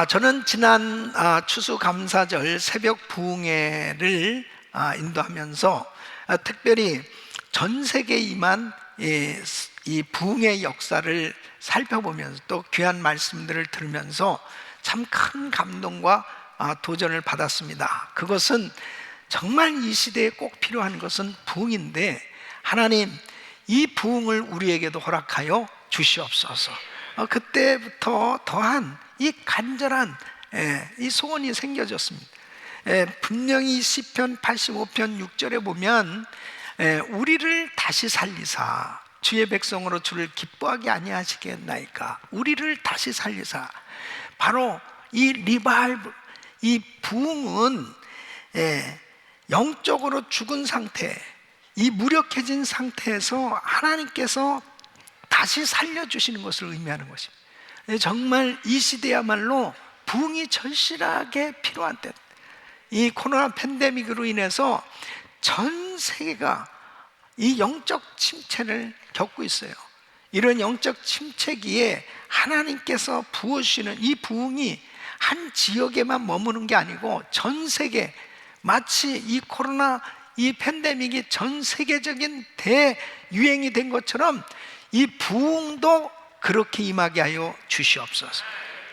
저는 지난 추수감사절 새벽 부흥회를 인도하면서 특별히 전 세계에 임한 이 부흥의 역사를 살펴보면서 또 귀한 말씀들을 들으면서 참 큰 감동과 도전을 받았습니다. 그것은 정말 이 시대에 꼭 필요한 것은 부흥인데, 하나님 이 부흥을 우리에게도 허락하여 주시옵소서. 그때부터 더한 이 간절한 이 소원이 생겨졌습니다. 분명히 시편 85편 6절에 보면 우리를 다시 살리사 주의 백성으로 주를 기뻐하게 아니하시겠나이까. 우리를 다시 살리사. 바로 이 리바이벌, 이 부흥은 영적으로 죽은 상태, 이 무력해진 상태에서 하나님께서 다시 살려주시는 것을 의미하는 것입니다. 정말 이 시대야말로 부흥이 절실하게 필요한 때, 이 코로나 팬데믹으로 인해서 전 세계가 이 영적 침체를 겪고 있어요. 이런 영적 침체기에 하나님께서 부어주시는 이 부흥이 한 지역에만 머무는 게 아니고 전 세계, 마치 이 코로나 이 팬데믹이 전 세계적인 대유행이 된 것처럼 이 부흥도 그렇게 임하게 하여 주시옵소서.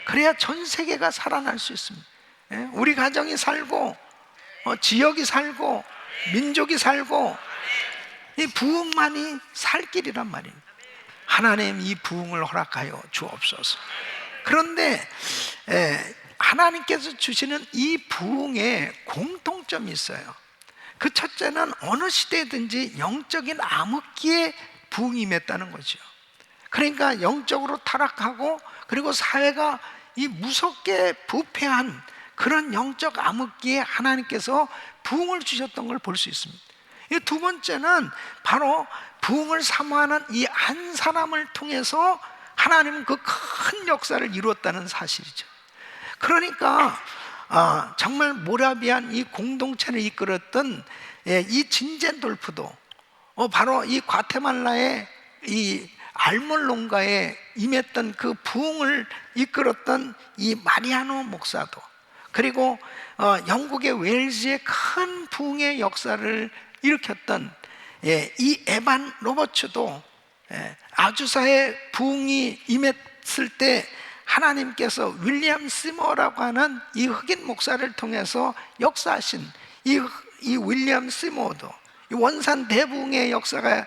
그래야 전 세계가 살아날 수 있습니다. 우리 가정이 살고 지역이 살고 민족이 살고 이 부흥만이 살 길이란 말입니다. 하나님 이 부흥을 허락하여 주옵소서. 그런데 하나님께서 주시는 이 부흥에 공통점이 있어요. 그 첫째는 어느 시대든지 영적인 암흑기에 부흥이 임했다는 거죠. 그러니까 영적으로 타락하고 그리고 사회가 이 무섭게 부패한 그런 영적 암흑기에 하나님께서 부흥을 주셨던 걸 볼 수 있습니다. 두 번째는 바로 부흥을 사모하는 이 한 사람을 통해서 하나님은 그 큰 역사를 이루었다는 사실이죠. 그러니까 정말 모라비안 이 공동체를 이끌었던 이 진젠돌프도 바로 이 과테말라의 이 알몰론가에 임했던 그 부흥을 이끌었던 이 마리아노 목사도, 그리고 영국의 웨일즈의 큰 부흥의 역사를 일으켰던 이 에반 로버츠도 아주사의 부흥이 임했을 때 하나님께서 윌리엄 시머라고 하는 이 흑인 목사를 통해서 역사하신 이 윌리엄 시머도 원산 대부흥의 역사가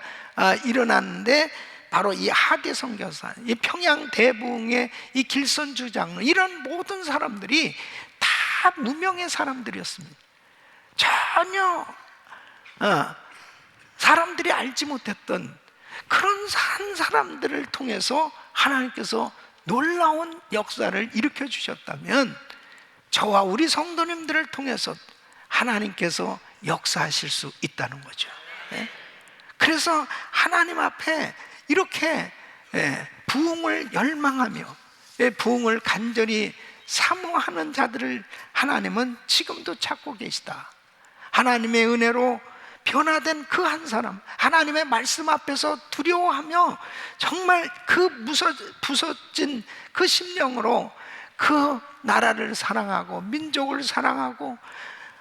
일어났는데, 바로 이 하디 선교사, 이 평양 대부흥의 이 길선 주장, 이런 모든 사람들이 다 무명의 사람들이었습니다. 전혀 사람들이 알지 못했던 그런 한 사람들을 통해서 하나님께서 놀라운 역사를 일으켜 주셨다면, 저와 우리 성도님들을 통해서 하나님께서 역사하실 수 있다는 거죠. 그래서 하나님 앞에 이렇게 부흥을 열망하며 부흥을 간절히 사모하는 자들을 하나님은 지금도 찾고 계시다. 하나님의 은혜로 변화된 그 한 사람, 하나님의 말씀 앞에서 두려워하며 정말 그 부서진 그 심령으로 그 나라를 사랑하고 민족을 사랑하고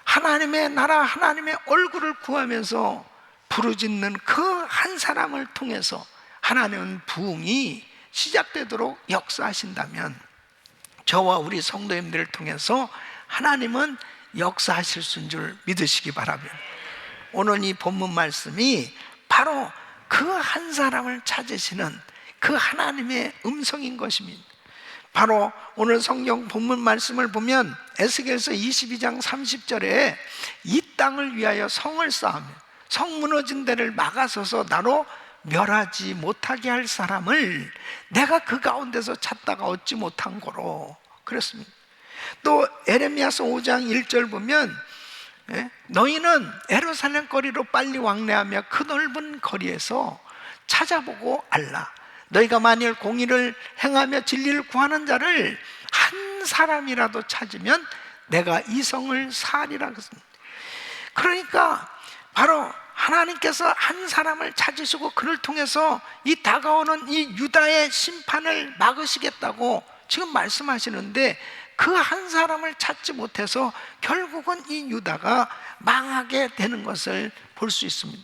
하나님의 나라, 하나님의 얼굴을 구하면서 부르짖는 그 한 사람을 통해서 하나님은 부흥이 시작되도록 역사하신다면, 저와 우리 성도님들을 통해서 하나님은 역사하실 수 있는 줄 믿으시기 바랍니다. 오늘 이 본문 말씀이 바로 그 한 사람을 찾으시는 그 하나님의 음성인 것입니다. 바로 오늘 성경 본문 말씀을 보면 에스겔서 22장 30절에 이 땅을 위하여 성을 쌓으며 성 무너진 데를 막아서서 나로 멸하지 못하게 할 사람을 내가 그 가운데서 찾다가 얻지 못한 거로 그랬습니다. 또 에레미야서 5장 1절 보면 너희는 예루살렘 거리로 빨리 왕래하며 그 넓은 거리에서 찾아보고 알라. 너희가 만일 공의를 행하며 진리를 구하는 자를 한 사람이라도 찾으면 내가 이 성을 사하리라 그랬습니다. 그러니까 바로 하나님께서 한 사람을 찾으시고 그를 통해서 이 다가오는 이 유다의 심판을 막으시겠다고 지금 말씀하시는데, 그 한 사람을 찾지 못해서 결국은 이 유다가 망하게 되는 것을 볼 수 있습니다.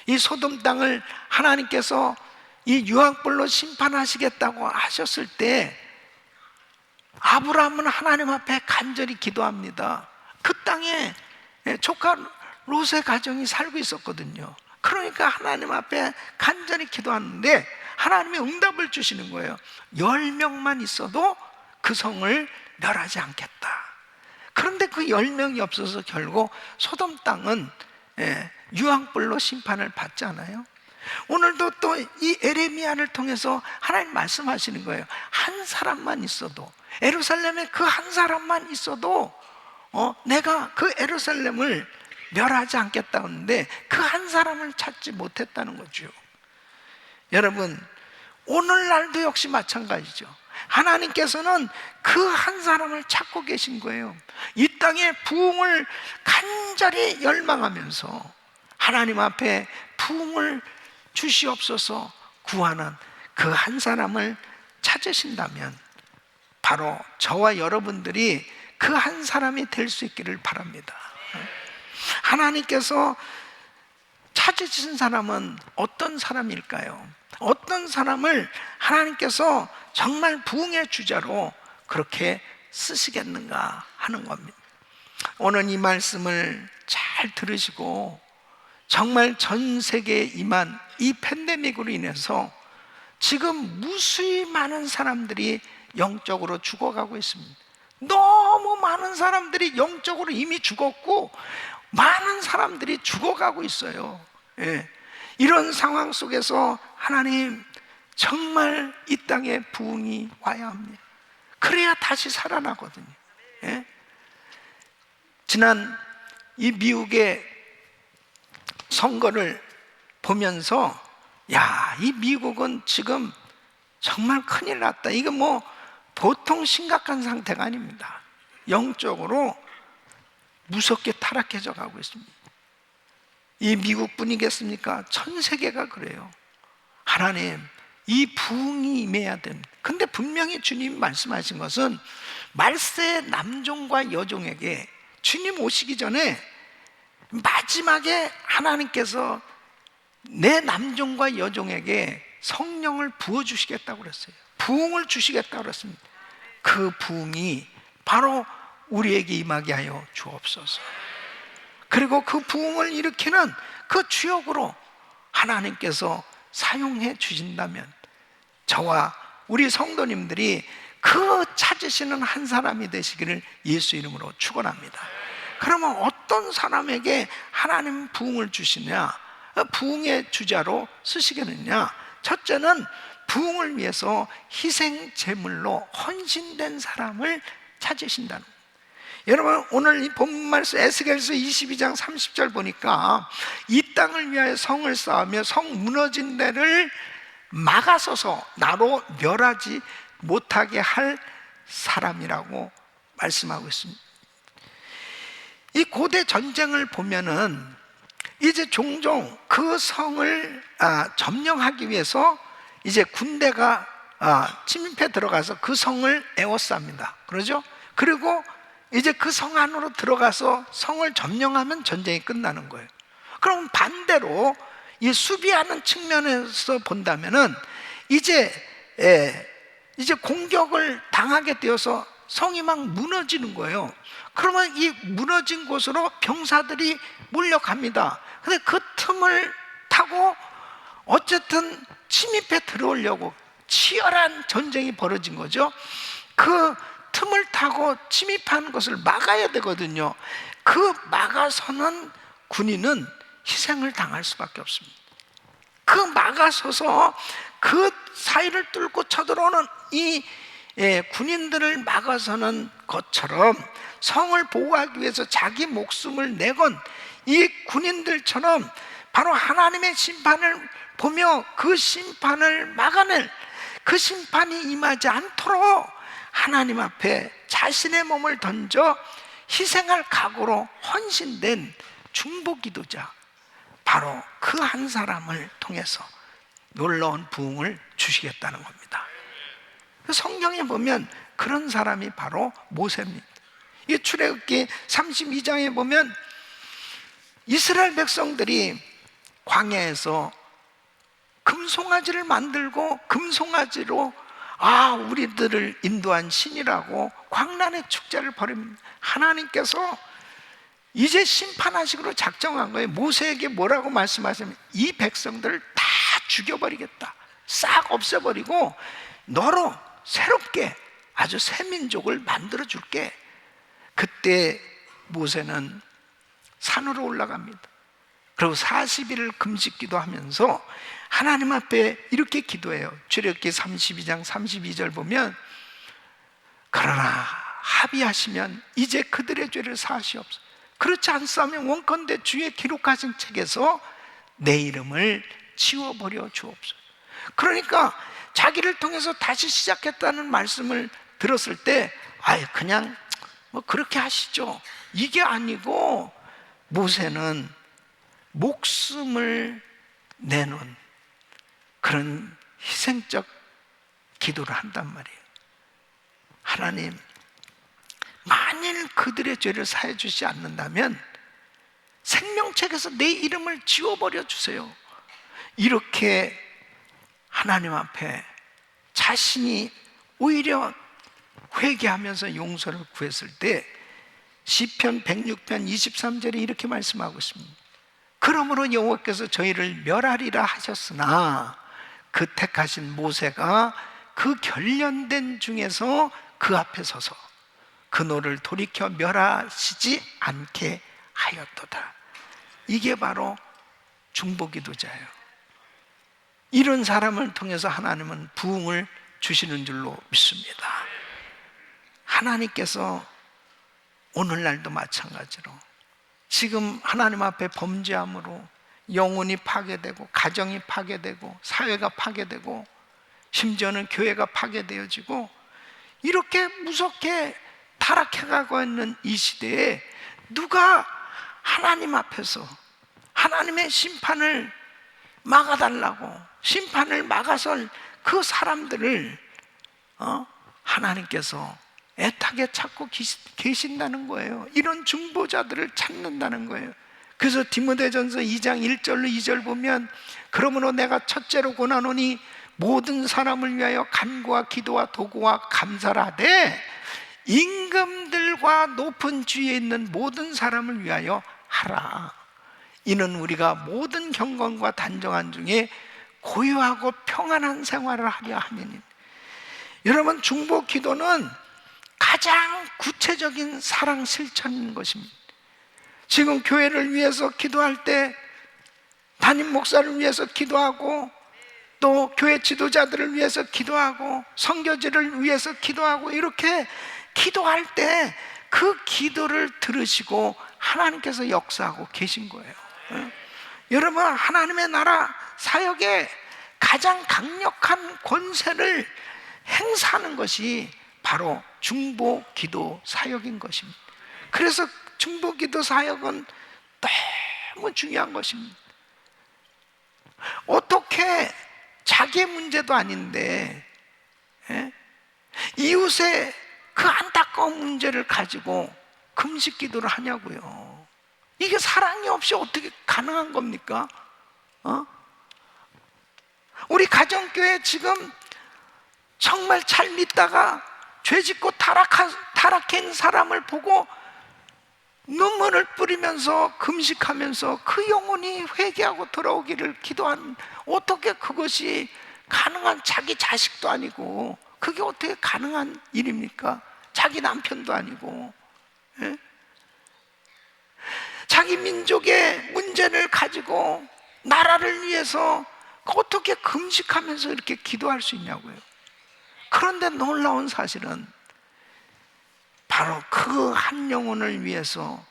이 소돔 땅을 하나님께서 이 유황불로 심판하시겠다고 하셨을 때 아브라함은 하나님 앞에 간절히 기도합니다. 그 땅에 조카 롯의 가정이 살고 있었거든요. 그러니까 하나님 앞에 간절히 기도하는데 하나님이 응답을 주시는 거예요. 10명만 있어도 그 성을 멸하지 않겠다. 그런데 그 10명이 없어서 결국 소돔 땅은 유황불로 심판을 받지 않아요? 오늘도 또 이 에레미야를 통해서 하나님 말씀하시는 거예요. 한 사람만 있어도, 예루살렘에 그 한 사람만 있어도 내가 그 예루살렘을 멸하지 않겠다 하는데 그 한 사람을 찾지 못했다는 거죠. 여러분, 오늘날도 역시 마찬가지죠. 하나님께서는 그 한 사람을 찾고 계신 거예요. 이 땅에 부흥을 간절히 열망하면서 하나님 앞에 부흥을 주시옵소서 구하는 그 한 사람을 찾으신다면 바로 저와 여러분들이 그 한 사람이 될 수 있기를 바랍니다. 하나님께서 찾으신 사람은 어떤 사람일까요? 어떤 사람을 하나님께서 정말 부흥의 주자로 그렇게 쓰시겠는가 하는 겁니다. 오늘 이 말씀을 잘 들으시고 정말 전 세계에 임한 이 팬데믹으로 인해서 지금 무수히 많은 사람들이 영적으로 죽어가고 있습니다. 너무 많은 사람들이 영적으로 이미 죽었고 많은 사람들이 죽어가고 있어요. 이런 상황 속에서 하나님 정말 이 땅에 부흥이 와야 합니다. 그래야 다시 살아나거든요. 지난 이 미국의 선거를 보면서 이 미국은 지금 정말 큰일 났다. 이거 뭐 보통 심각한 상태가 아닙니다. 영적으로 무섭게 타락해져 가고 있습니다. 이 미국뿐이겠습니까? 전 세계가 그래요. 하나님, 이 부흥이 임해야 됩니다. 근데 분명히 주님 말씀하신 것은 말세의 남종과 여종에게 주님 오시기 전에 마지막에 하나님께서 내 남종과 여종에게 성령을 부어주시겠다고 그랬어요. 부흥을 주시겠다고 그랬습니다. 그 부흥이 바로 우리에게 임하게 하여 주옵소서. 그리고 그 부흥을 일으키는 그 주역으로 하나님께서 사용해 주신다면 저와 우리 성도님들이 그 찾으시는 한 사람이 되시기를 예수 이름으로 축원합니다. 그러면 어떤 사람에게 하나님 부흥을 주시냐, 부흥의 주자로 쓰시겠느냐? 첫째는 부흥을 위해서 희생 제물로 헌신된 사람을 찾으신다는 거예요. 여러분, 오늘 이 본문 말씀 에스겔서 22장 30절 보니까 이 땅을 위하여 성을 쌓으며 성 무너진 데를 막아서서 나로 멸하지 못하게 할 사람이라고 말씀하고 있습니다. 이 고대 전쟁을 보면은 이제 종종 그 성을 점령하기 위해서 이제 군대가 침입해 들어가서 그 성을 에워쌉니다. 그러죠? 그리고 이제 그 성 안으로 들어가서 성을 점령하면 전쟁이 끝나는 거예요. 그럼 반대로 이 수비하는 측면에서 본다면은 이제 공격을 당하게 되어서 성이 막 무너지는 거예요. 그러면 이 무너진 곳으로 병사들이 몰려갑니다. 근데 그 틈을 타고 어쨌든 침입해 들어오려고 치열한 전쟁이 벌어진 거죠. 그 틈을 타고 침입하는 것을 막아야 되거든요. 그 막아서는 군인은 희생을 당할 수밖에 없습니다. 그 막아서서 그 사이를 뚫고 쳐들어오는 이 군인들을 막아서는 것처럼 성을 보호하기 위해서 자기 목숨을 내건 이 군인들처럼 바로 하나님의 심판을 보며 그 심판을 막아낼, 그 심판이 임하지 않도록 하나님 앞에 자신의 몸을 던져 희생할 각오로 헌신된 중보기도자, 바로 그 한 사람을 통해서 놀라운 부흥을 주시겠다는 겁니다. 성경에 보면 그런 사람이 바로 모세입니다. 이 출애굽기 32장에 보면 이스라엘 백성들이 광야에서 금송아지를 만들고 금송아지로 우리들을 인도한 신이라고 광란의 축제를 벌입니다. 하나님께서 이제 심판하시기로 작정한 거예요. 모세에게 뭐라고 말씀하시면 이 백성들을 다 죽여버리겠다, 싹 없애버리고 너로 새롭게 아주 새 민족을 만들어 줄게. 그때 모세는 산으로 올라갑니다. 그리고 40일을 금식기도 하면서 하나님 앞에 이렇게 기도해요. 출애굽기 32장 32절 보면 그러나 합의하시면 이제 그들의 죄를 사하시옵소서. 그렇지 않사면 원컨대 주의 기록하신 책에서 내 이름을 지워버려 주옵소서. 그러니까 자기를 통해서 다시 시작했다는 말씀을 들었을 때 그냥 뭐 그렇게 하시죠, 이게 아니고 모세는 목숨을 내놓은 그런 희생적 기도를 한단 말이에요. 하나님, 만일 그들의 죄를 사해 주시지 않는다면 생명책에서 내 이름을 지워버려 주세요. 이렇게 하나님 앞에 자신이 오히려 회개하면서 용서를 구했을 때 시편 106편 23절에 이렇게 말씀하고 있습니다. 그러므로 여호와께서 저희를 멸하리라 하셨으나 그 택하신 모세가 그 결련된 중에서 그 앞에 서서 그 노를 돌이켜 멸하시지 않게 하였도다. 이게 바로 중보기도자예요. 이런 사람을 통해서 하나님은 부흥을 주시는 줄로 믿습니다. 하나님께서 오늘날도 마찬가지로 지금 하나님 앞에 범죄함으로 영혼이 파괴되고 가정이 파괴되고 사회가 파괴되고 심지어는 교회가 파괴되어지고 이렇게 무섭게 타락해가고 있는 이 시대에 누가 하나님 앞에서 하나님의 심판을 막아달라고, 심판을 막아설 그 사람들을 하나님께서 애타게 찾고 계신다는 거예요. 이런 중보자들을 찾는다는 거예요. 그래서 디모데전서 2장 1절로 2절 보면 그러므로 내가 첫째로 권하노니 모든 사람을 위하여 간구와 기도와 도구와 감사를 하되 임금들과 높은 주위에 있는 모든 사람을 위하여 하라. 이는 우리가 모든 경건과 단정한 중에 고요하고 평안한 생활을 하려 함이니. 여러분, 중보 기도는 가장 구체적인 사랑 실천인 것입니다. 지금 교회를 위해서 기도할 때 담임 목사를 위해서 기도하고 또 교회 지도자들을 위해서 기도하고 선교지를 위해서 기도하고 이렇게 기도할 때 그 기도를 들으시고 하나님께서 역사하고 계신 거예요. 여러분, 하나님의 나라 사역에 가장 강력한 권세를 행사하는 것이 바로 중보 기도 사역인 것입니다. 그래서 중보 기도 사역은 너무 중요한 것입니다. 어떻게 자기의 문제도 아닌데 이웃의 그 안타까운 문제를 가지고 금식 기도를 하냐고요. 이게 사랑이 없이 어떻게 가능한 겁니까? 우리 가정교회 지금 정말 잘 믿다가 죄짓고 타락한 사람을 보고 눈물을 뿌리면서 금식하면서 그 영혼이 회개하고 돌아오기를 기도한, 어떻게 그것이 가능한, 자기 자식도 아니고 그게 어떻게 가능한 일입니까? 자기 남편도 아니고 자기 민족의 문제를 가지고 나라를 위해서 어떻게 금식하면서 이렇게 기도할 수 있냐고요. 그런데 놀라운 사실은 바로 그 한 영혼을 위해서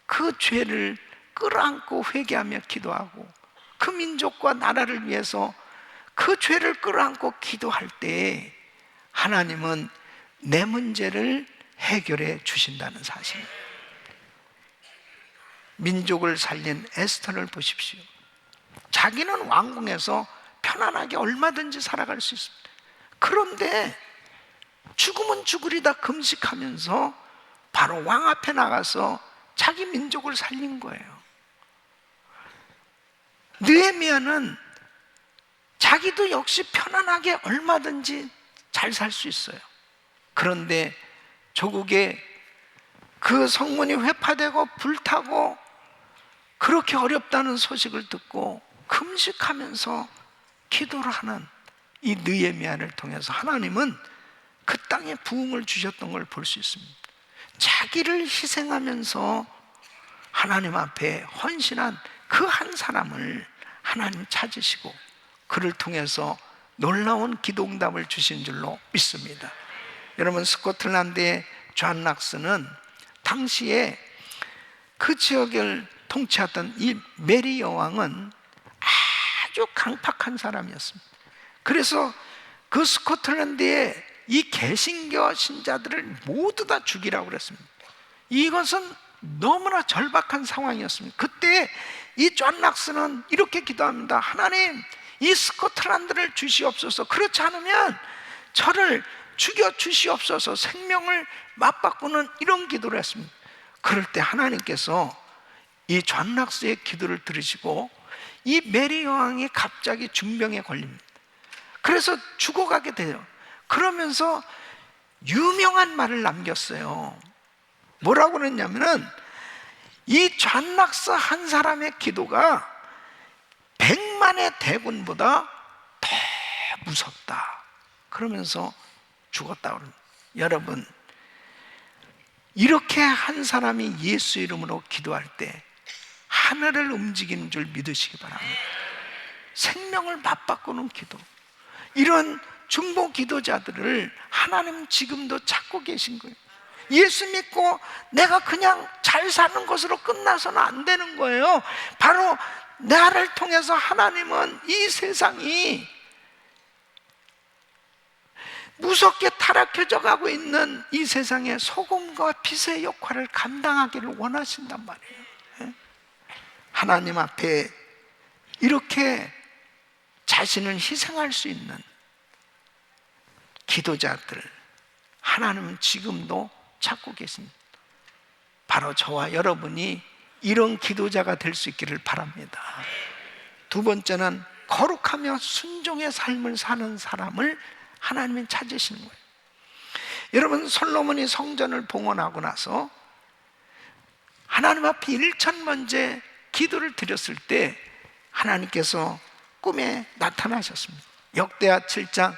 그 죄를 끌어안고 회개하며 기도하고 그 민족과 나라를 위해서 그 죄를 끌어안고 기도할 때 하나님은 내 문제를 해결해 주신다는 사실. 민족을 살린 에스더를 보십시오. 자기는 왕궁에서 편안하게 얼마든지 살아갈 수 있습니다. 그런데 죽으면 죽으리다 금식하면서 바로 왕 앞에 나가서 자기 민족을 살린 거예요. 느헤미야는 자기도 역시 편안하게 얼마든지 잘 살 수 있어요. 그런데 조국에 그 성문이 회파되고 불타고 그렇게 어렵다는 소식을 듣고 금식하면서 기도를 하는 이 느헤미야를 통해서 하나님은 그 땅에 부흥을 주셨던 걸 볼 수 있습니다. 자기를 희생하면서 하나님 앞에 헌신한 그 한 사람을 하나님 찾으시고 그를 통해서 놀라운 기도응답을 주신 줄로 믿습니다. 여러분, 스코틀랜드의 존 락스는 당시에 그 지역을 통치하던 이 메리 여왕은 아주 강팍한 사람이었습니다. 그래서 그 스코틀랜드의 이 개신교 신자들을 모두 다 죽이라고 그랬습니다. 이것은 너무나 절박한 상황이었습니다. 그때 이 존 락스는 이렇게 기도합니다. 하나님, 이 스코틀랜드를 주시옵소서. 그렇지 않으면 저를 죽여 주시옵소서. 생명을 맞바꾸는 이런 기도를 했습니다. 그럴 때 하나님께서 이 존 락스의 기도를 들으시고 이 메리 여왕이 갑자기 중병에 걸립니다. 그래서 죽어가게 돼요. 그러면서 유명한 말을 남겼어요. 뭐라고 그랬냐면은 이 존 락스 한 사람의 기도가 100만의 대군보다 더 무섭다. 그러면서 죽었다 그럽니다. 여러분, 이렇게 한 사람이 예수 이름으로 기도할 때 하늘을 움직이는 줄 믿으시기 바랍니다. 생명을 맞바꾸는 기도, 이런 중보 기도자들을 하나님 지금도 찾고 계신 거예요. 예수 믿고 내가 그냥 잘 사는 것으로 끝나서는 안 되는 거예요. 바로 나를 통해서 하나님은 이 세상이 무섭게 타락해져 가고 있는 이 세상에 소금과 빛의 역할을 감당하기를 원하신단 말이에요. 하나님 앞에 이렇게 자신을 희생할 수 있는 기도자들 하나님은 지금도 찾고 계십니다. 바로 저와 여러분이 이런 기도자가 될 수 있기를 바랍니다. 두 번째는 거룩하며 순종의 삶을 사는 사람을 하나님이 찾으시는 거예요. 여러분, 솔로몬이 성전을 봉헌하고 나서 하나님 앞에 일천번째 기도를 드렸을 때 하나님께서 꿈에 나타나셨습니다. 역대하 7장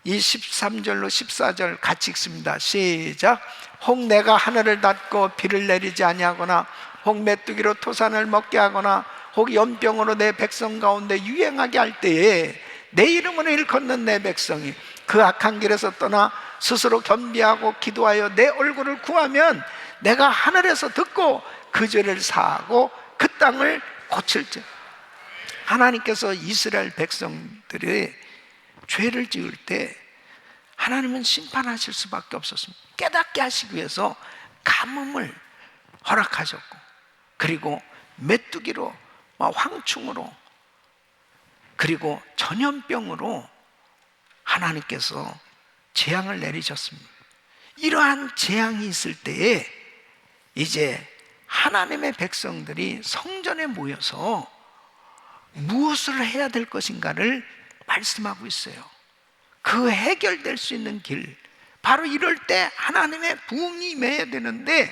이 13절로 14절 같이 읽습니다. 시작. 혹 내가 하늘을 닫고 비를 내리지 아니하거나 혹 메뚜기로 토산을 먹게 하거나 혹 연병으로 내 백성 가운데 유행하게 할 때에 내 이름으로 일컫는 내 백성이 그 악한 길에서 떠나 스스로 겸비하고 기도하여 내 얼굴을 구하면 내가 하늘에서 듣고 그 죄를 사하고 그 땅을 고칠지. 하나님께서 이스라엘 백성들의 죄를 지을 때 하나님은 심판하실 수밖에 없었습니다. 깨닫게 하시기 위해서 가뭄을 허락하셨고, 그리고 메뚜기로 황충으로 그리고 전염병으로 하나님께서 재앙을 내리셨습니다. 이러한 재앙이 있을 때에 이제 하나님의 백성들이 성전에 모여서 무엇을 해야 될 것인가를 말씀하고 있어요. 그 해결될 수 있는 길, 바로 이럴 때 하나님의 부흥이 임해야 되는데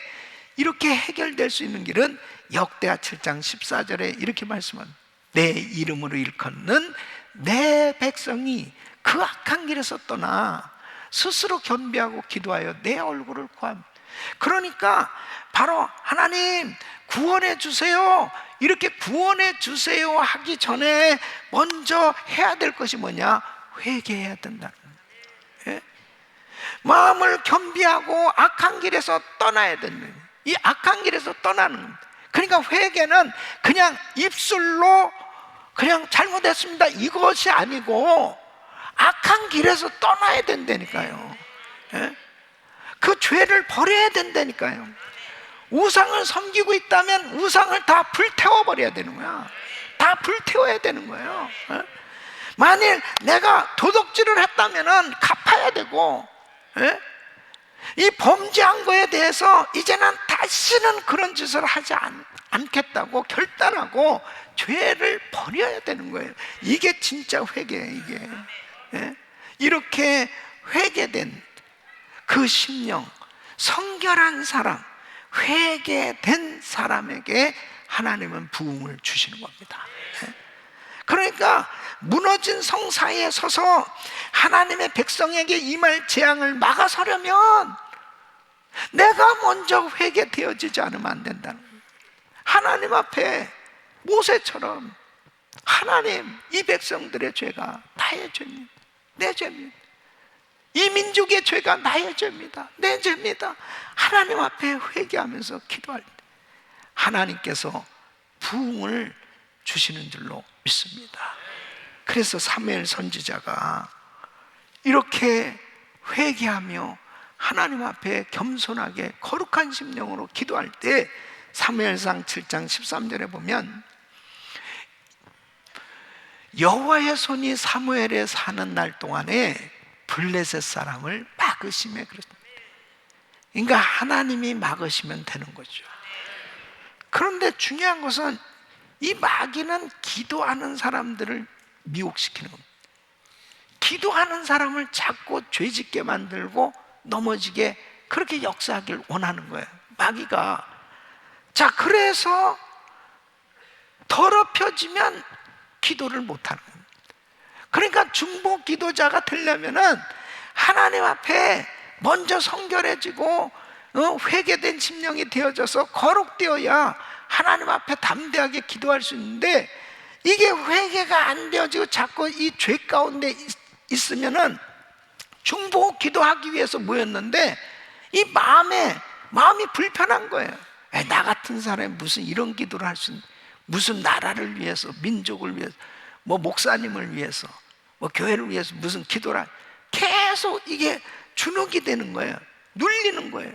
이렇게 해결될 수 있는 길은 역대하 7장 14절에 이렇게 말씀합니다. 내 이름으로 일컫는 내 백성이 그 악한 길에서 떠나 스스로 겸비하고 기도하여 내 얼굴을 구합니다. 그러니까 바로 하나님 구원해 주세요, 이렇게 구원해 주세요 하기 전에 먼저 해야 될 것이 뭐냐? 회개해야 된다는 거예요. 마음을 겸비하고 악한 길에서 떠나야 된다는 거예요. 이 악한 길에서 떠나는 겁니다. 그러니까 회개는 그냥 입술로 그냥 잘못했습니다 이것이 아니고 악한 길에서 떠나야 된다니까요. 그 죄를 버려야 된다니까요. 우상을 섬기고 있다면 우상을 다 불태워버려야 되는 거야. 다 불태워야 되는 거예요. 만일 내가 도둑질을 했다면 갚아야 되고, 예? 이 범죄한 거에 대해서 이제는 다시는 그런 짓을 하지 않겠다고 결단하고 죄를 버려야 되는 거예요. 이게 진짜 회개예요, 이게. 예? 이렇게 회개된 그 심령, 성결한 사람, 회개된 사람에게 하나님은 부흥을 주시는 겁니다. 예? 그러니까 무너진 성 사이에 서서 하나님의 백성에게 임할 재앙을 막아서려면 내가 먼저 회개되어지지 않으면 안 된다는 거예요. 하나님 앞에 모세처럼 하나님, 이 백성들의 죄가 나의 죄입니다. 내 죄입니다. 이 민족의 죄가 나의 죄입니다. 내 죄입니다. 하나님 앞에 회개하면서 기도할 때 하나님께서 부흥을 주시는 줄로 믿습니다. 그래서 사무엘 선지자가 이렇게 회개하며 하나님 앞에 겸손하게 거룩한 심령으로 기도할 때 사무엘상 7장 13절에 보면 여호와의 손이 사무엘에 사는 날 동안에 블레셋 사람을 막으심에 그렇습니다. 그러니까 하나님이 막으시면 되는 거죠. 그런데 중요한 것은 이 마귀는 기도하는 사람들을 미혹시키는 겁니다. 기도하는 사람을 자꾸 죄짓게 만들고 넘어지게 그렇게 역사하길 원하는 거예요, 마귀가. 자, 그래서 더럽혀지면 기도를 못하는 겁니다. 그러니까 중보 기도자가 되려면은 하나님 앞에 먼저 성결해지고 회개된 심령이 되어져서 거룩되어야 하나님 앞에 담대하게 기도할 수 있는데, 이게 회개가 안 되어지고 자꾸 이 죄 가운데 있으면은 중보 기도하기 위해서 모였는데 이 마음이 불편한 거예요. 나 같은 사람이 무슨 이런 기도를 할 수 있는, 무슨 나라를 위해서, 민족을 위해서, 뭐 목사님을 위해서, 뭐 교회를 위해서 무슨 기도를 계속 이게 주눅이 되는 거예요. 눌리는 거예요.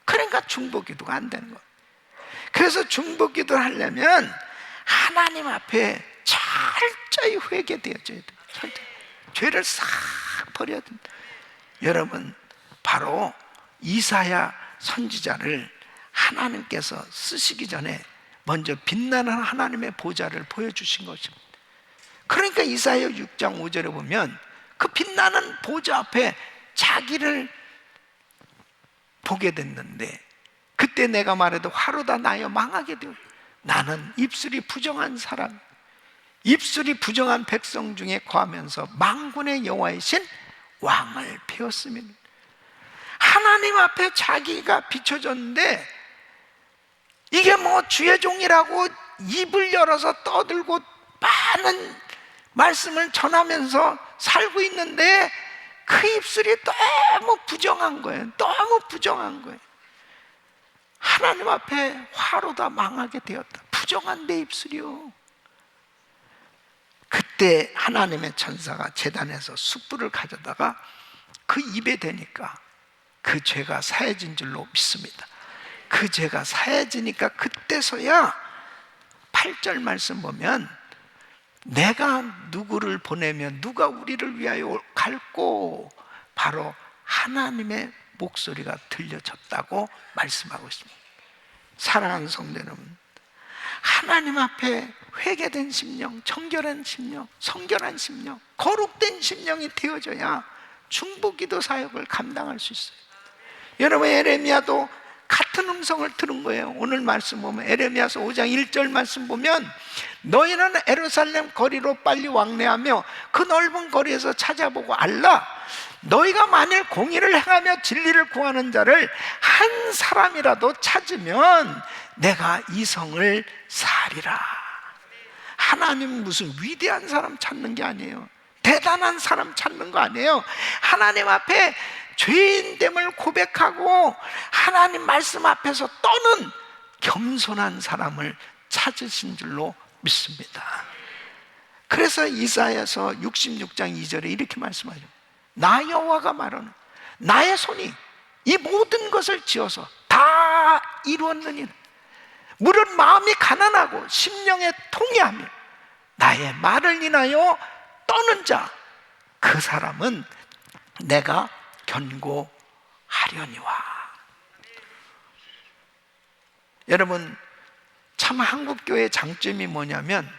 그러니까 중보 기도가 안 되는 거예요. 그래서 중보 기도를 하려면 하나님 앞에 철저히 회개되어져야 돼요. 철저히. 죄를 싹 버려야 된다. 여러분, 바로 이사야 선지자를 하나님께서 쓰시기 전에 먼저 빛나는 하나님의 보좌를 보여주신 것입니다. 그러니까 이사야 6장 5절에 보면 그 빛나는 보좌 앞에 자기를 보게 됐는데, 그때 내가 말해도 화로다 나여 망하게 되어, 나는 입술이 부정한 사람, 입술이 부정한 백성 중에 거하면서 만군의 여호와이신 왕을 배웠으면, 하나님 앞에 자기가 비춰졌는데 이게 뭐 주의 종이라고 입을 열어서 떠들고 많은 말씀을 전하면서 살고 있는데 그 입술이 너무 부정한 거예요. 너무 부정한 거예요. 하나님 앞에 화로다 망하게 되었다. 부정한 내 입술이요. 그때 하나님의 천사가 제단에서 숯불을 가져다가 그 입에 대니까 그 죄가 사해진 줄로 믿습니다. 그 죄가 사해지니까 그때서야 8절 말씀 보면 내가 누구를 보내면 누가 우리를 위하여 갈고, 바로 하나님의 목소리가 들려졌다고 말씀하고 있습니다. 사랑하는 성도 여러분, 하나님 앞에 회개된 심령, 정결한 심령, 성결한 심령, 거룩된 심령이 되어져야 중보기도 사역을 감당할 수 있어요. 여러분, 에레미야도 같은 음성을 들은 거예요. 오늘 말씀 보면 에레미야서 5장 1절 말씀 보면 너희는 예루살렘 거리로 빨리 왕래하며 그 넓은 거리에서 찾아보고 알라. 너희가 만일 공의를 행하며 진리를 구하는 자를 한 사람이라도 찾으면 내가 이 성을 사리라. 하나님 무슨 위대한 사람 찾는 게 아니에요. 대단한 사람 찾는 거 아니에요. 하나님 앞에 죄인됨을 고백하고 하나님 말씀 앞에서 떠는 겸손한 사람을 찾으신 줄로 믿습니다. 그래서 이사야서 66장 2절에 이렇게 말씀하죠. 나 여호와가 말하는 나의 손이 이 모든 것을 지어서 다 이루었느니, 물은 마음이 가난하고 심령에 통해하며 나의 말을 인하여 떠는 자, 그 사람은 내가 견고하리라. 하려니와. 여러분, 참 한국교회의 장점이 뭐냐면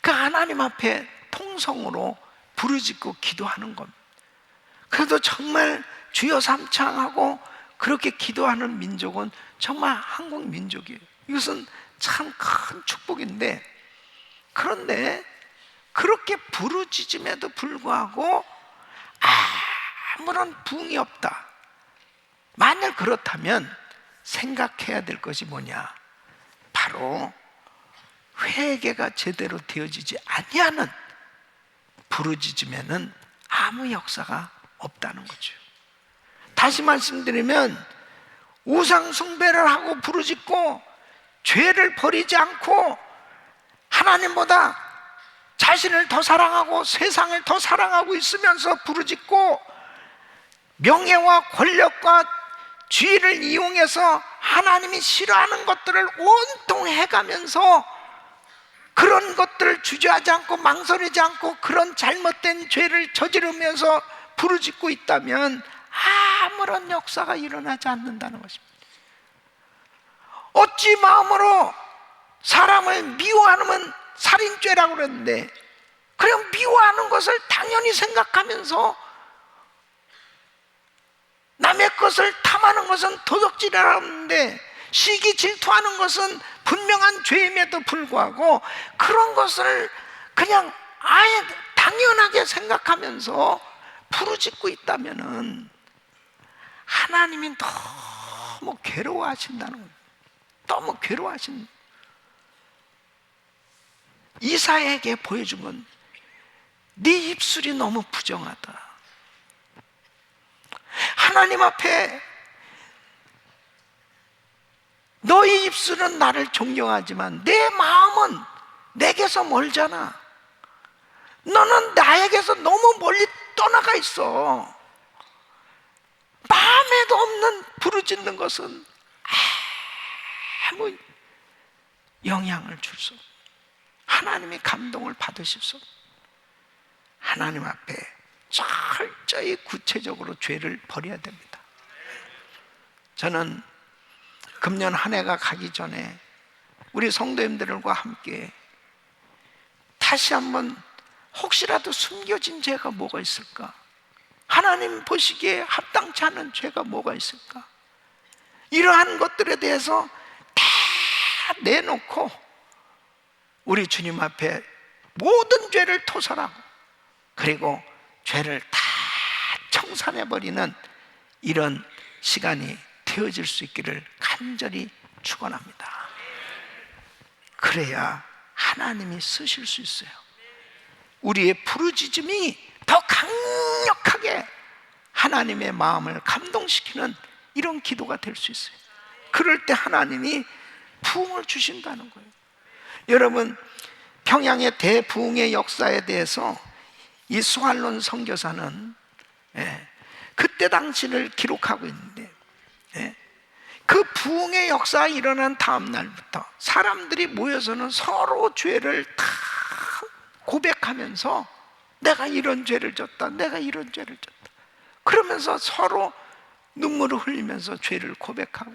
그 하나님 앞에 통성으로 부르짖고 기도하는 겁니다. 그래도 정말 주여 삼창하고 그렇게 기도하는 민족은 정말 한국 민족이에요. 이것은 참 큰 축복인데, 그런데 그렇게 부르짖음에도 불구하고 아무런 부응이 없다. 만약 그렇다면 생각해야 될 것이 뭐냐? 바로 회개가 제대로 되어지지 아니하는 부르짖음에는 아무 역사가 없다는 거죠. 다시 말씀드리면 우상 숭배를 하고 부르짖고 죄를 버리지 않고 하나님보다 자신을 더 사랑하고 세상을 더 사랑하고 있으면서 부르짖고 명예와 권력과 지위를 이용해서 하나님이 싫어하는 것들을 온통 해가면서 그런 것들을 주저하지 않고 망설이지 않고 그런 잘못된 죄를 저지르면서 부르짖고 있다면 아무런 역사가 일어나지 않는다는 것입니다. 어찌 마음으로 사람을 미워하면 살인죄라고 그랬는데, 그냥 미워하는 것을 당연히 생각하면서 남의 것을 탐하는 것은 도적질이라고 하는데, 시기 질투하는 것은 분명한 죄임에도 불구하고 그런 것을 그냥 아예 당연하게 생각하면서 부르짖고 있다면은 하나님이 너무 괴로워하신다는 거예요. 너무 괴로워하신. 이사야에게 보여준 건 네 입술이 너무 부정하다. 하나님 앞에 너희 입술은 나를 존경하지만 내 마음은 내게서 멀잖아. 너는 나에게서 너무 멀리 떠나가 있어. 마음에도 없는 부르짖는 것은 아무 영향을 줄 수 없어. 하나님의 감동을 받으실 수 없어. 하나님 앞에 철저히 구체적으로 죄를 버려야 됩니다. 저는 금년 한 해가 가기 전에 우리 성도님들과 함께 다시 한번 혹시라도 숨겨진 죄가 뭐가 있을까? 하나님 보시기에 합당치 않은 죄가 뭐가 있을까? 이러한 것들에 대해서 다 내놓고 우리 주님 앞에 모든 죄를 토설하고 그리고 죄를 다 청산해버리는 이런 시간이 되어질 수 있기를 간절히 축원합니다. 그래야 하나님이 쓰실 수 있어요. 우리의 부르짖음이 더 강력하게 하나님의 마음을 감동시키는 이런 기도가 될 수 있어요. 그럴 때 하나님이 부흥을 주신다는 거예요. 여러분, 평양의 대부흥의 역사에 대해서 이 스왈론 선교사는 그때 당시를 기록하고 있는데, 그 부흥의 역사가 일어난 다음 날부터 사람들이 모여서는 서로 죄를 다 고백하면서 내가 이런 죄를 졌다, 내가 이런 죄를 졌다, 그러면서 서로 눈물을 흘리면서 죄를 고백하고,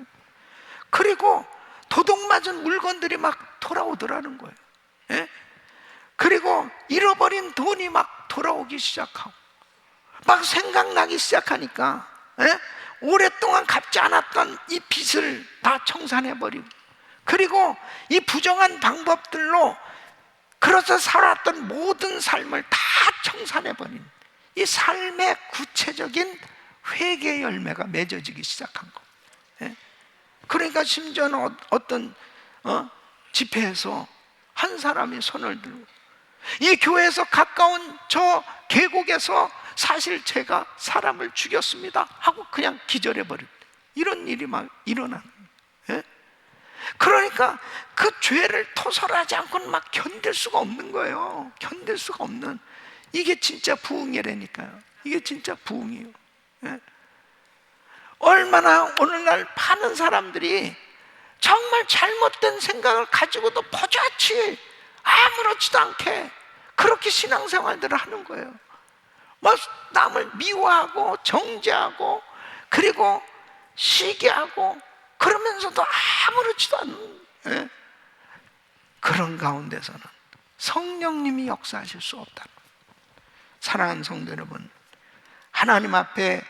그리고 도둑맞은 물건들이 막 돌아오더라는 거예요. 그리고 잃어버린 돈이 막 돌아오기 시작하고 막 생각나기 시작하니까 오랫동안 갚지 않았던 이 빚을 다 청산해버리고, 그리고 이 부정한 방법들로 그래서 살았던 모든 삶을 다 청산해버린 이 삶의 구체적인 회개 열매가 맺어지기 시작한 거. 그러니까 심지어는 어떤 집회에서 한 사람이 손을 들고 이 교회에서 가까운 저 계곡에서 사실 제가 사람을 죽였습니다 하고 그냥 기절해버린 이런 일이 막 일어나는 거예요. 그러니까 그 죄를 토설하지 않고는 막 견딜 수가 없는 거예요. 견딜 수가 없는, 이게 진짜 부흥이라니까요. 이게 진짜 부흥이에요. 얼마나 오늘날 많은 사람들이 정말 잘못된 생각을 가지고도 버젓이 아무렇지도 않게 그렇게 신앙생활들을 하는 거예요. 막 남을 미워하고 정죄하고 그리고 쉬게 하고 그러면서도 아무렇지도 않은, 예? 그런 가운데서는 성령님이 역사하실 수 없다. 사랑하는 성도 여러분, 하나님 앞에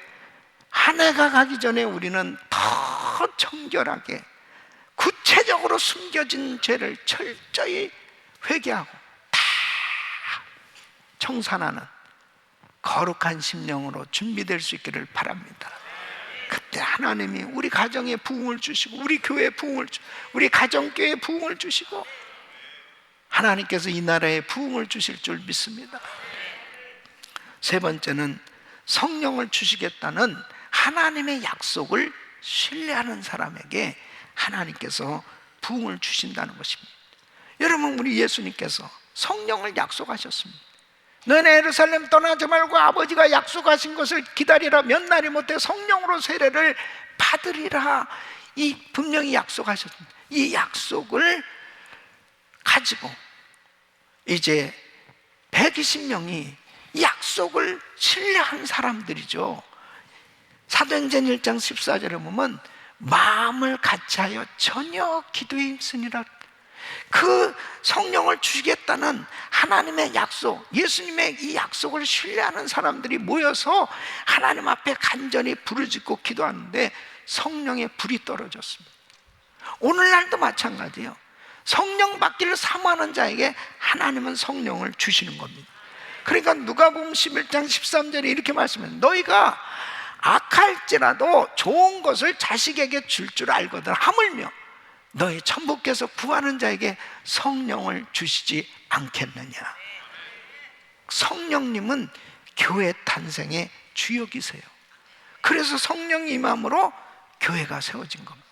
한 해가 가기 전에 우리는 더 청결하게 구체적으로 숨겨진 죄를 철저히 회개하고 다 청산하는 거룩한 심령으로 준비될 수 있기를 바랍니다. 그때 하나님이 우리 가정에 부흥을 주시고, 우리 교회에 부흥을 주시고, 우리 가정교회에 부흥을 주시고, 하나님께서 이 나라에 부흥을 주실 줄 믿습니다. 세 번째는 성령을 주시겠다는 하나님의 약속을 신뢰하는 사람에게 하나님께서 부흥을 주신다는 것입니다. 여러분, 우리 예수님께서 성령을 약속하셨습니다. 너네 예루살렘 떠나지 말고 아버지가 약속하신 것을 기다리라. 몇 날이 못해 성령으로 세례를 받으리라. 이 분명히 약속하셨습니다. 이 약속을 가지고 이제 120명이 이 약속을 신뢰한 사람들이죠. 사도행전 1장 14절에 보면 마음을 같이하여 전혀 기도에 힘쓰니라. 그 성령을 주시겠다는 하나님의 약속, 예수님의 이 약속을 신뢰하는 사람들이 모여서 하나님 앞에 간절히 부르짖고 기도하는데 성령의 불이 떨어졌습니다. 오늘날도 마찬가지예요. 성령 받기를 사모하는 자에게 하나님은 성령을 주시는 겁니다. 그러니까 누가복음 11장 13절에 이렇게 말씀해요. 너희가 악할지라도 좋은 것을 자식에게 줄 줄 알거든 하물며 너희 천부께서 구하는 자에게 성령을 주시지 않겠느냐. 성령님은 교회 탄생의 주역이세요. 그래서 성령이 임함으로 교회가 세워진 겁니다.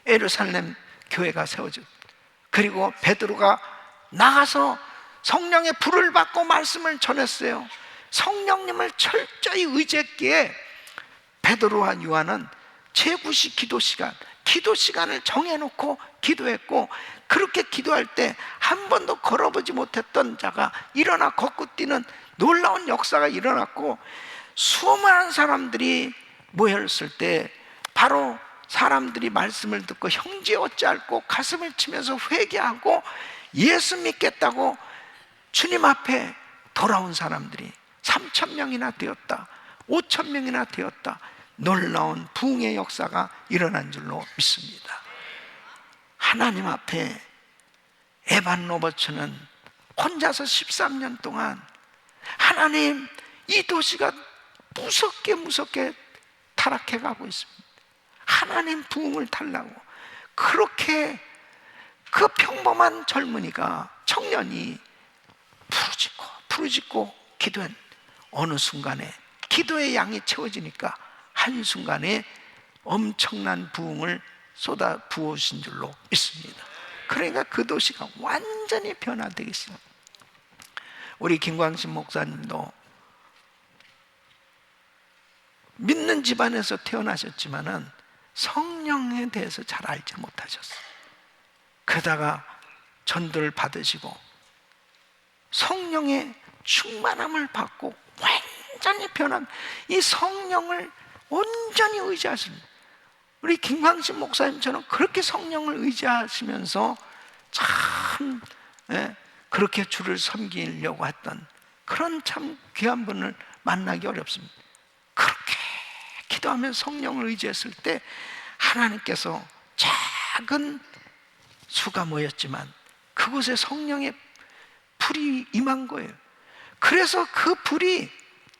예루살렘 교회가 세워졌고, 그리고 베드로가 나가서 성령의 불을 받고 말씀을 전했어요. 성령님을 철저히 의지했기에 베드로와 요한은 제9시 기도 시간을 정해놓고 기도했고, 그렇게 기도할 때 한 번도 걸어보지 못했던 자가 일어나 걷고 뛰는 놀라운 역사가 일어났고, 수많은 사람들이 모였을 때 바로 사람들이 말씀을 듣고 형제 어찌할꼬 가슴을 치면서 회개하고 예수 믿겠다고 주님 앞에 돌아온 사람들이 3,000명이나 되었다, 5,000명이나 되었다. 놀라운 부흥의 역사가 일어난 줄로 믿습니다. 하나님 앞에 에반 로버츠는 혼자서 13년 동안 하나님, 이 도시가 무섭게 타락해 가고 있습니다. 하나님 부흥을 달라고 그렇게 그 평범한 젊은이가, 청년이 부르짖고 기도한 어느 순간에 기도의 양이 채워지니까 한순간에 엄청난 부흥을 쏟아 부으신 줄로 믿습니다. 그러니까 그 도시가 완전히 변화되기 시작합니다. 우리 김광신 목사님도 믿는 집안에서 태어나셨지만은 성령에 대해서 잘 알지 못하셨어요. 그러다가 전도를 받으시고 성령의 충만함을 받고 완전히 변한 이 성령을 온전히 의지하십니다. 우리 김광신 목사님처럼 그렇게 성령을 의지하시면서 참 그렇게 주를 섬기려고 했던 그런 참 귀한 분을 만나기 어렵습니다. 그렇게 기도하면서 성령을 의지했을 때 하나님께서 작은 수가 모였지만 그곳에 성령의 불이 임한 거예요. 그래서 그 불이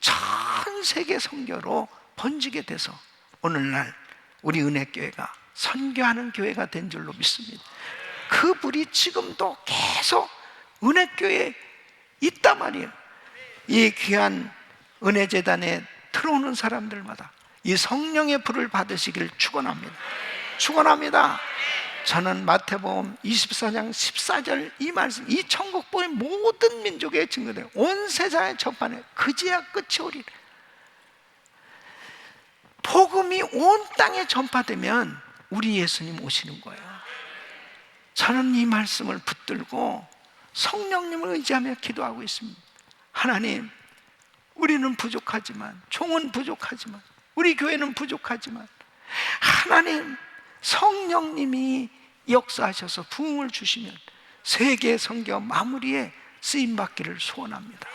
전 세계 선교로 번지게 돼서 오늘날 우리 은혜교회가 선교하는 교회가 된 줄로 믿습니다. 그 불이 지금도 계속 은혜교회에 있단 말이에요. 이 귀한 은혜재단에 들어오는 사람들마다 이 성령의 불을 받으시기를 축원합니다. 축원합니다. 저는 마태복음 24장 14절 이 말씀, 이 천국보의 모든 민족의 증거들 온 세상에 전파해 그제야 끝이 오리라. 복음이 온 땅에 전파되면 우리 예수님 오시는 거예요. 저는 이 말씀을 붙들고 성령님을 의지하며 기도하고 있습니다. 하나님, 우리는 부족하지만, 종은 부족하지만 우리 교회는 부족하지만 하나님 성령님이 역사하셔서 부흥을 주시면 세계 선교 마무리에 쓰임받기를 소원합니다.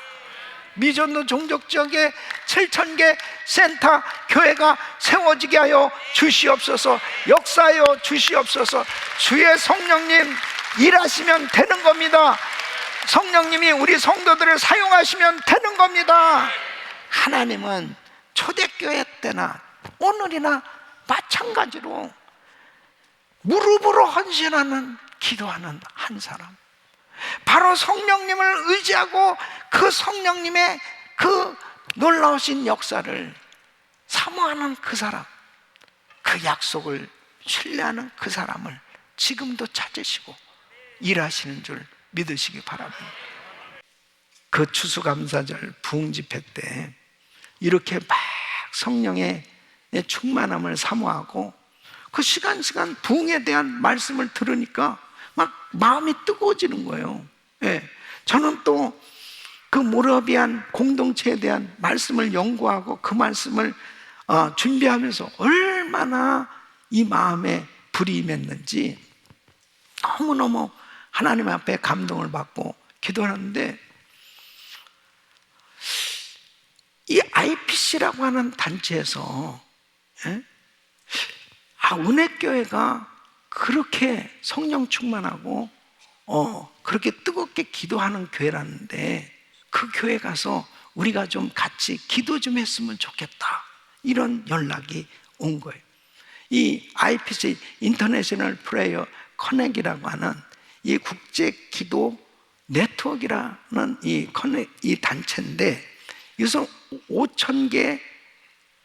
미전도 종족지역에 7,000개 센터 교회가 세워지게 하여 주시옵소서. 역사하여 주시옵소서. 주의 성령님 일하시면 되는 겁니다. 성령님이 우리 성도들을 사용하시면 되는 겁니다. 하나님은 초대교회 때나 오늘이나 마찬가지로 무릎으로 헌신하는 기도하는 한 사람, 바로 성령님을 의지하고 그 성령님의 그 놀라우신 역사를 사모하는 그 사람, 그 약속을 신뢰하는 그 사람을 지금도 찾으시고 일하시는 줄 믿으시기 바랍니다. 그 추수감사절 부흥집회 때 이렇게 막 성령의 충만함을 사모하고 그 시간 부흥에 대한 말씀을 들으니까 막 마음이 뜨거워지는 거예요. 예. 저는 또 그 모라비안 공동체에 대한 말씀을 연구하고 그 말씀을 준비하면서 얼마나 이 마음에 불이 임했는지 너무너무 하나님 앞에 감동을 받고 기도하는데, 이 IPC라고 하는 단체에서 은혜교회가 그렇게 성령 충만하고 그렇게 뜨겁게 기도하는 교회라는데 그 교회 가서 우리가 좀 같이 기도 좀 했으면 좋겠다, 이런 연락이 온 거예요. 이 IPC 인터내셔널 프레이어 커넥이라고 하는 이 국제 기도 네트워크라는 이 단체인데, 여기서 5,000개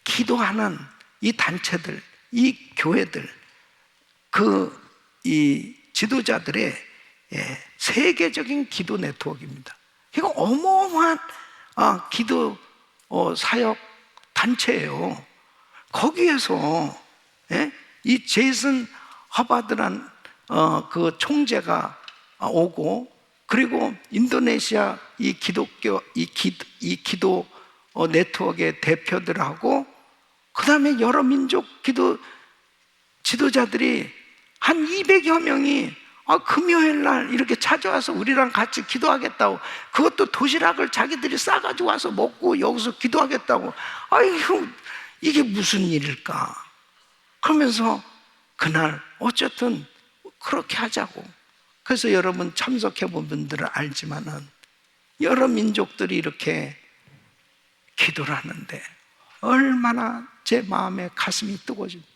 기도하는 이 단체들, 이 교회들, 이 지도자들의 세계적인 기도 네트워크입니다. 이거 어마어마한 기도 사역 단체예요. 거기에서 이 제이슨 허바드란 그 총재가 오고, 그리고 인도네시아 이 기독교 기도 네트워크의 대표들하고, 그 다음에 여러 민족 기도 지도자들이 한 200여 명이 금요일 날 이렇게 찾아와서 우리랑 같이 기도하겠다고, 그것도 도시락을 자기들이 싸가지고 와서 먹고 여기서 기도하겠다고. 아이고, 이게 무슨 일일까? 그러면서 그날 어쨌든 그렇게 하자고. 그래서 여러분 참석해 본 분들은 알지만은 여러 민족들이 이렇게 기도를 하는데 얼마나 제 마음에 가슴이 뜨거워집니다.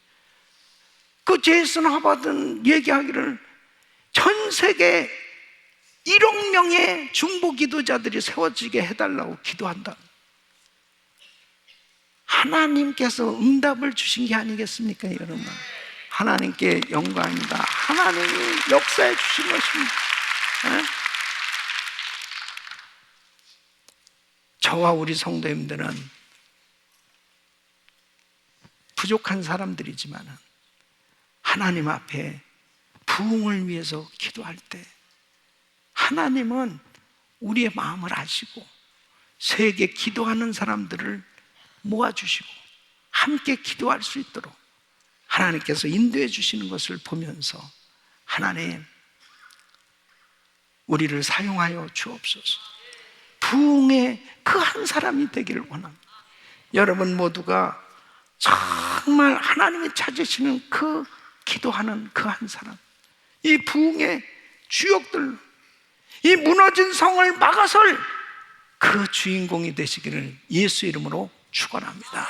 그 제이슨 하바든 얘기하기를 전 세계 1억 명의 중보 기도자들이 세워지게 해달라고 기도한다. 하나님께서 응답을 주신 게 아니겠습니까, 여러분? 하나님께 영광입니다. 하나님이 역사해 주신 것입니다. 저와 우리 성도님들은 부족한 사람들이지만 하나님 앞에 부흥을 위해서 기도할 때 하나님은 우리의 마음을 아시고 세계 기도하는 사람들을 모아주시고 함께 기도할 수 있도록 하나님께서 인도해 주시는 것을 보면서 하나님, 우리를 사용하여 주옵소서. 부흥의 그 한 사람이 되기를 원합니다. 여러분 모두가 정말 하나님이 찾으시는 그 기도하는 그 한 사람, 이 부흥의 주역들, 이 무너진 성을 막아설 그 주인공이 되시기를 예수 이름으로 축원합니다.